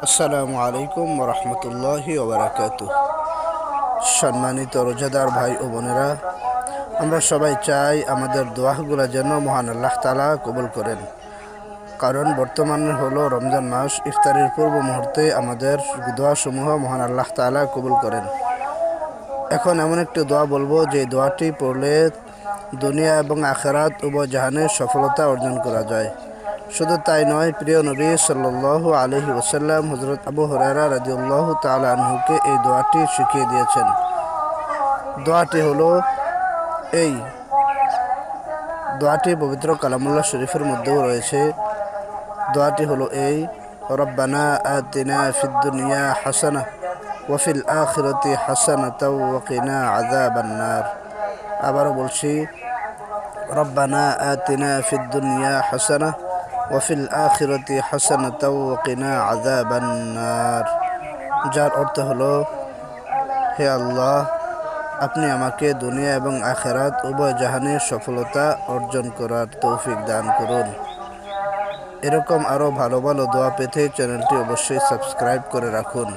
আসসালামু আলাইকুম রহমতুল্লাহি ওবরাকাতুহ। সম্মানিত রোজাদার ভাই ও বোনেরা, আমরা সবাই চাই আমাদের দোয়াগুলো যেন মহান আল্লাহ তাআলা কবুল করেন। কারণ বর্তমানে হলো রমজান মাস, ইফতারের পূর্ব মুহূর্তে আমাদের দোয়াসমূহ মহান আল্লাহ তাআলা কবুল করেন। এখন এমন একটি দোয়া বলবো যে দোয়াটি পড়লে দুনিয়া এবং আখিরাত উভয় জাহানে সফলতা অর্জন করা যায়। শুধু তাই নয়, প্রিয় নবী সাল্লাল্লাহু আলাইহি ওয়াসাল্লাম হযরত আবু হুরায়রা রাদিয়াল্লাহু তাআলা আনহুকে এই দোয়াটি শিখিয়ে দিয়েছেন। দোয়াটি হলো এই দোয়াটি পবিত্র কালামুল্লাহ শরীফের মধ্যেও রয়েছে। দোয়াটি হলো এই: রব্বানা আতিনা ফিদ দুনিয়া হাসানাহ ওয়া ফিল আখিরাতি হাসানাতাও ওয়া কিনা আযাবান নার। আবারও বলছি, রব্বানা আতিনা ফিদ দুনিয়া হাসানাহ ওয়া ফিল আখিরাতি হাসানাতাও ওয়া কিনা আযাবান নার। যার অর্থ হলো, হে আল্লাহ, আপনি আমাকে দুনিয়া এবং আখিরাত উভয় জাহানে সফলতা অর্জন করার তৌফিক দান করুন। এরকম আরও ভালো ভালো দোয়া পেতে চ্যানেলটি অবশ্যই সাবস্ক্রাইব করে রাখুন।